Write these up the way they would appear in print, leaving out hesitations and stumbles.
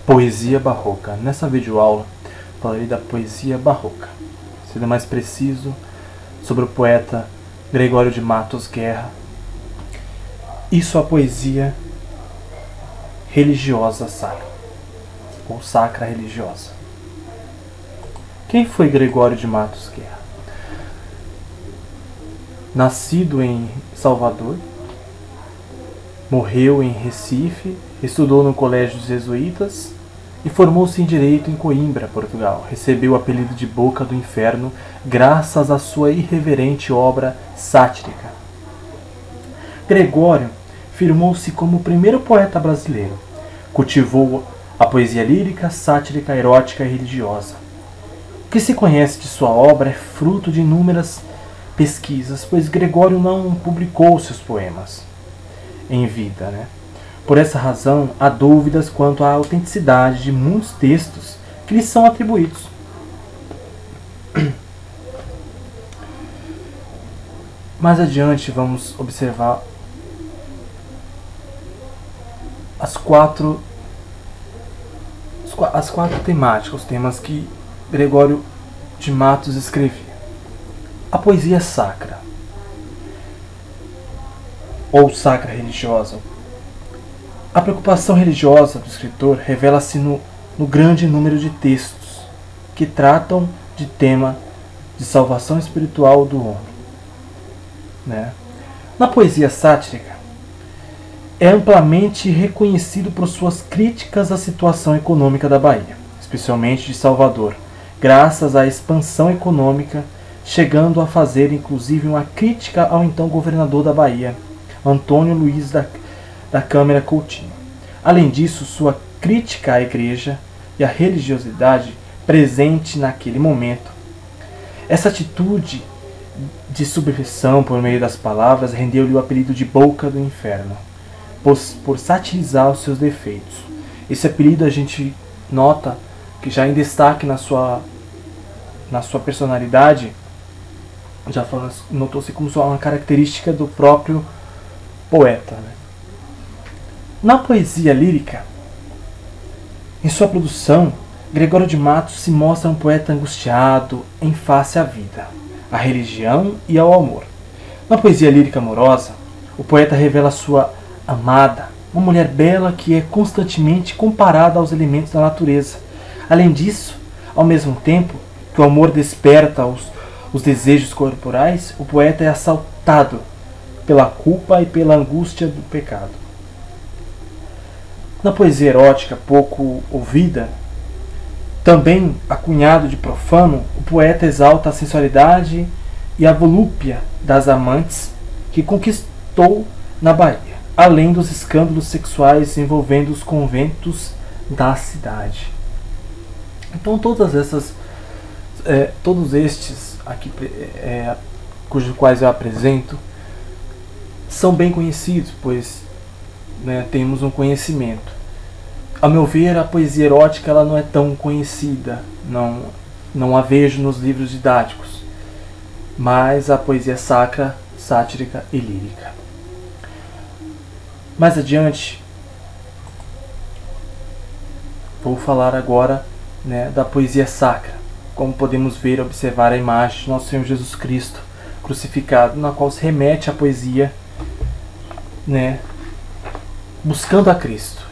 Poesia barroca. Nessa videoaula falarei da poesia barroca, sendo mais preciso sobre o poeta Gregório de Matos Guerra e sua poesia religiosa sacra, ou sacra religiosa. Quem foi Gregório de Matos Guerra? Nascido em Salvador, morreu em Recife, estudou no Colégio dos Jesuítas e formou-se em Direito em Coimbra, Portugal. Recebeu o apelido de Boca do Inferno graças à sua irreverente obra sátrica. Gregório firmou-se como o primeiro poeta brasileiro. Cultivou a poesia lírica, sátrica, erótica e religiosa. O que se conhece de sua obra é fruto de inúmeras pesquisas, pois Gregório não publicou seus poemas em vida, Por essa razão, há dúvidas quanto à autenticidade de muitos textos que lhe são atribuídos. Mais adiante, vamos observar as quatro temáticas, os temas que Gregório de Matos escrevia. A poesia sacra, ou sacra religiosa. A preocupação religiosa do escritor revela-se no grande número de textos que tratam de tema de salvação espiritual do homem. Na poesia sátrica, é amplamente reconhecido por suas críticas à situação econômica da Bahia, especialmente de Salvador, graças à expansão econômica, chegando a fazer inclusive uma crítica ao então governador da Bahia, Antônio Luiz da Câmara Coutinho. Além disso, sua crítica à igreja e à religiosidade presente naquele momento. Essa atitude de subversão por meio das palavras rendeu-lhe o apelido de Boca do Inferno, por satirizar os seus defeitos. Esse apelido a gente nota que já em destaque na sua personalidade, já notou-se como uma característica do próprio poeta. Na poesia lírica, em sua produção, Gregório de Matos se mostra um poeta angustiado em face à vida, à religião e ao amor. Na poesia lírica amorosa, o poeta revela sua amada, uma mulher bela que é constantemente comparada aos elementos da natureza. Além disso, ao mesmo tempo que o amor desperta os desejos corporais, o poeta é assaltado pela culpa e pela angústia do pecado. Na poesia erótica, pouco ouvida, também acunhado de profano, o poeta exalta a sensualidade e a volúpia das amantes que conquistou na Bahia, além dos escândalos sexuais envolvendo os conventos da cidade. Então todos estes aqui, cujos quais eu apresento, são bem conhecidos, pois temos um conhecimento. A meu ver, a poesia erótica ela não é tão conhecida, não a vejo nos livros didáticos, mas a poesia sacra, sátrica e lírica. Mais adiante, vou falar agora da poesia sacra, como podemos ver e observar a imagem de Nosso Senhor Jesus Cristo crucificado, na qual se remete a poesia Buscando a Cristo,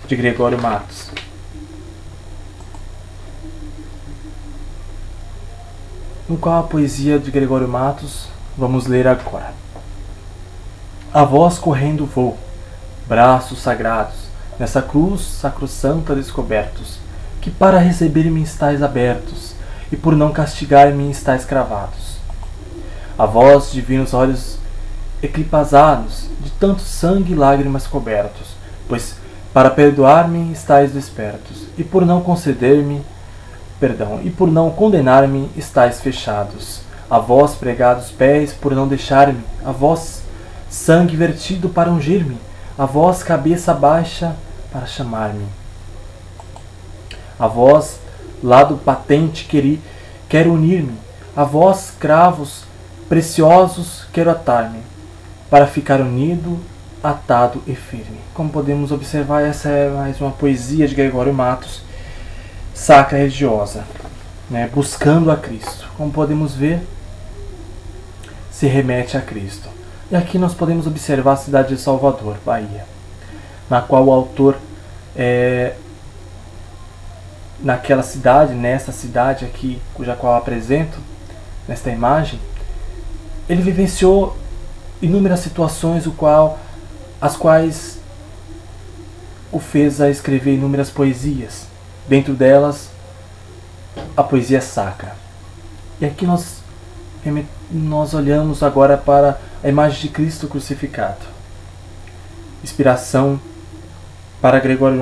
de Gregório Matos. No qual a poesia de Gregório Matos vamos ler agora. A vós correndo vou, braços sagrados, nessa cruz sacrossanta descobertos, que para receber-me estáis abertos, e por não castigar-me estáis cravados. A vós, divinos olhos eclipazados, de tanto sangue e lágrimas cobertos, pois para perdoar-me estáis despertos, e por não e por não condenar-me estáis fechados. A vós pregados pés, por não deixar-me, a vós sangue vertido para ungir-me, a vós cabeça baixa para chamar-me. A vós lado patente quero unir-me, a vós cravos preciosos quero atar-me, para ficar unido atado e firme. Como podemos observar, essa é mais uma poesia de Gregório Matos, sacra religiosa, né? Buscando a Cristo. Como podemos ver, se remete a Cristo. E aqui nós podemos observar a cidade de Salvador, Bahia, na qual o autor, naquela cidade, nessa cidade aqui, cuja qual apresento, nesta imagem, ele vivenciou inúmeras situações, as quais o fez a escrever inúmeras poesias, dentro delas a poesia sacra. E aqui nós olhamos agora para a imagem de Cristo crucificado. Inspiração para Gregório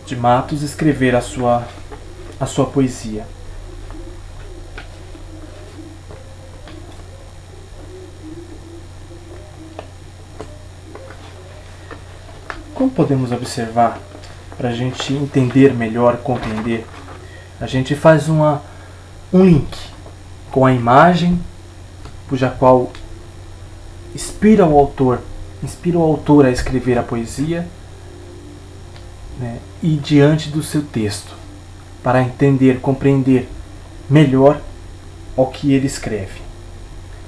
de Matos escrever a sua poesia. Como podemos observar, para a gente entender melhor, compreender, a gente faz um link com a imagem cuja qual inspira o autor a escrever a poesia, né, e diante do seu texto, para entender, compreender melhor o que ele escreve.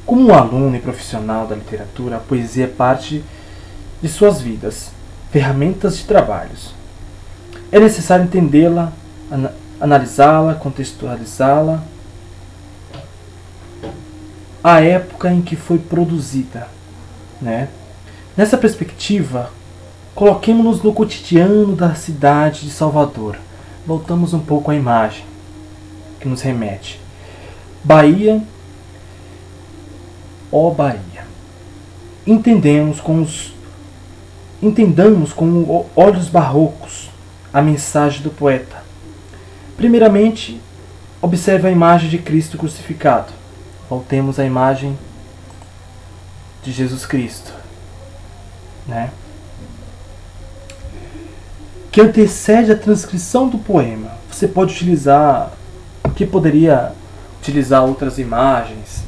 Como um aluno e profissional da literatura, a poesia é parte de suas vidas, ferramentas de trabalhos. É necessário entendê-la, analisá-la, contextualizá-la, a época em que foi produzida, né? Nessa perspectiva, coloquemo-nos no cotidiano da cidade de Salvador. Voltamos um pouco à imagem que nos remete. Bahia, ó Bahia. Entendamos com olhos barrocos a mensagem do poeta. Primeiramente, observe a imagem de Cristo crucificado. Voltemos à imagem de Jesus Cristo, né? Que antecede a transcrição do poema. Você pode utilizar, poderia utilizar outras imagens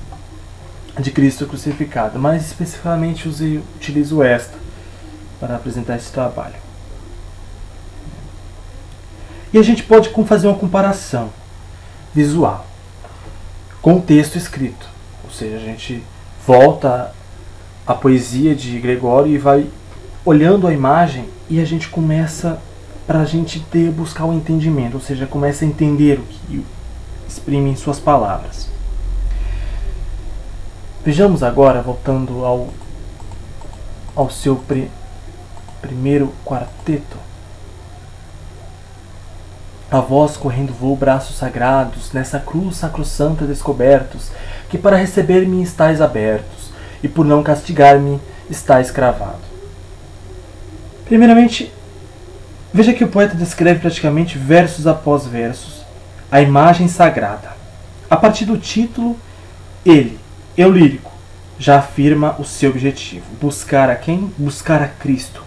de Cristo crucificado, mas especificamente utilizo esta para apresentar esse trabalho. E a gente pode fazer uma comparação visual com o texto escrito. Ou seja, a gente volta à poesia de Gregório e vai olhando a imagem e a gente começa, para a gente buscar o entendimento, ou seja, começa a entender o que exprime em suas palavras. Vejamos agora, voltando ao seu primeiro quarteto. A voz correndo voo, braços sagrados, nessa cruz sacrossanta descobertos, que para receber-me estais abertos, e por não castigar-me estais cravado. Primeiramente, veja que o poeta descreve praticamente versos após versos a imagem sagrada. A partir do título, ele, eu lírico, já afirma o seu objetivo: buscar a quem? Buscar a Cristo.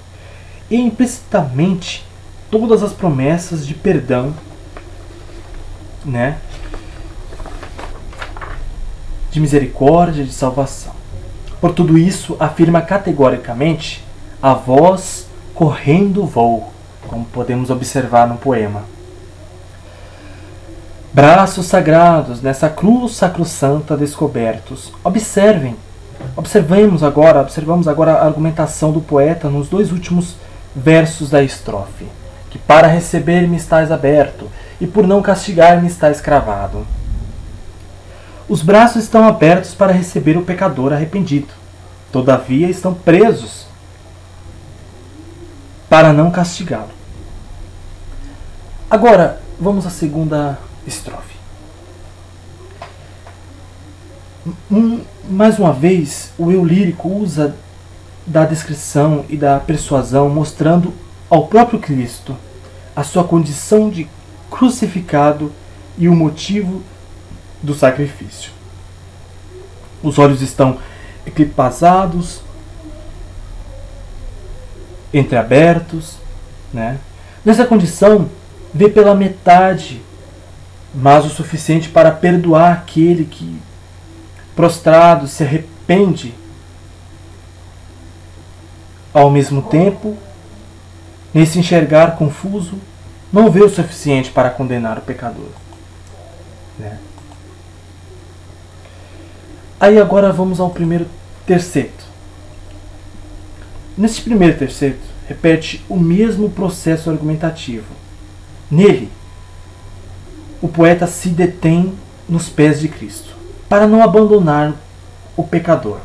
E implicitamente todas as promessas de perdão, né, de misericórdia, de salvação. Por tudo isso, afirma categoricamente a voz correndo voo, como podemos observar no poema. Braços sagrados nessa cruz sacrossanta descobertos. Observamos agora a argumentação do poeta nos dois últimos versos da estrofe. Que para receber-me estás aberto, e por não castigar-me estás cravado. Os braços estão abertos para receber o pecador arrependido. Todavia estão presos para não castigá-lo. Agora, vamos à segunda estrofe. Mais uma vez, o eu lírico usa da descrição e da persuasão, mostrando ao próprio Cristo a sua condição de crucificado e o motivo do sacrifício. Os olhos estão eclipazados, entreabertos, né? Nessa condição, vê pela metade, mas o suficiente para perdoar aquele que, prostrado, se arrepende Ao mesmo tempo, nesse enxergar confuso, não vê o suficiente para condenar o pecador. Né? Aí agora vamos ao primeiro terceto. Neste primeiro terceto, repete o mesmo processo argumentativo. Nele, o poeta se detém nos pés de Cristo, para não abandonar o pecador.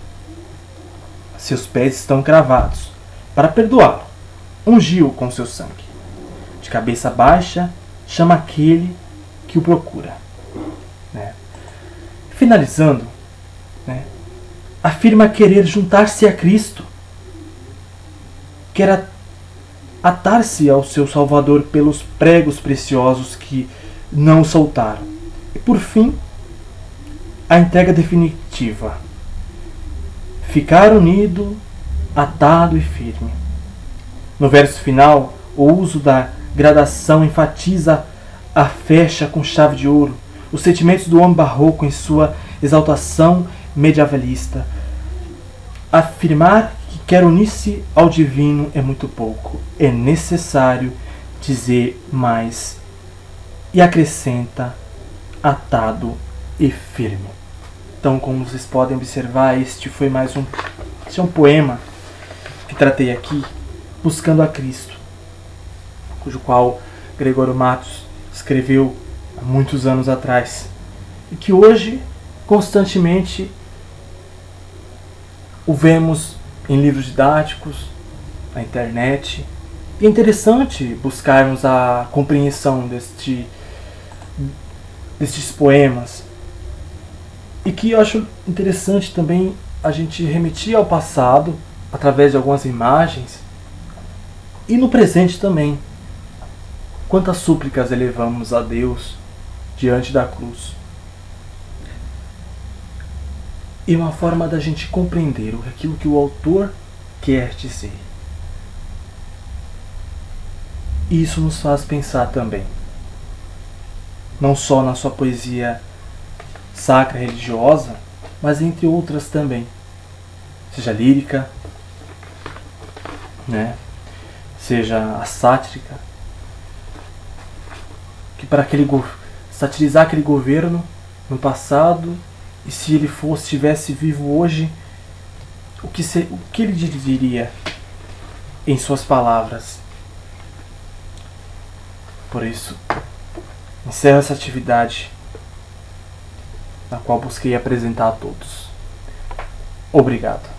Seus pés estão cravados, para perdoá-lo. Ungiu com seu sangue. De cabeça baixa, chama aquele que o procura. Né? Finalizando, né, afirma querer juntar-se a Cristo, quer atar-se ao seu Salvador pelos pregos preciosos que não o soltaram. E por fim, a entrega definitiva. Ficar unido, atado e firme. No verso final, o uso da gradação enfatiza a fecha com chave de ouro, os sentimentos do homem barroco em sua exaltação medievalista. Afirmar que quer unir-se ao divino é muito pouco. É necessário dizer mais. E acrescenta, atado e firme. Então, como vocês podem observar, este é um poema que tratei aqui, buscando a Cristo, cujo qual Gregório Matos escreveu há muitos anos atrás, e que hoje, constantemente, o vemos em livros didáticos, na internet. E é interessante buscarmos a compreensão destes poemas. E que eu acho interessante também a gente remitir ao passado, através de algumas imagens, e no presente também. Quantas súplicas elevamos a Deus diante da cruz. E uma forma da gente compreender aquilo que o autor quer dizer. E isso nos faz pensar também, não só na sua poesia sacra religiosa, mas entre outras também, seja lírica, né? Seja a sátrica, que para satirizar aquele governo no passado, e se ele estivesse vivo hoje, o que ele diria em suas palavras. Por isso, encerro essa atividade na qual busquei apresentar a todos. Obrigado.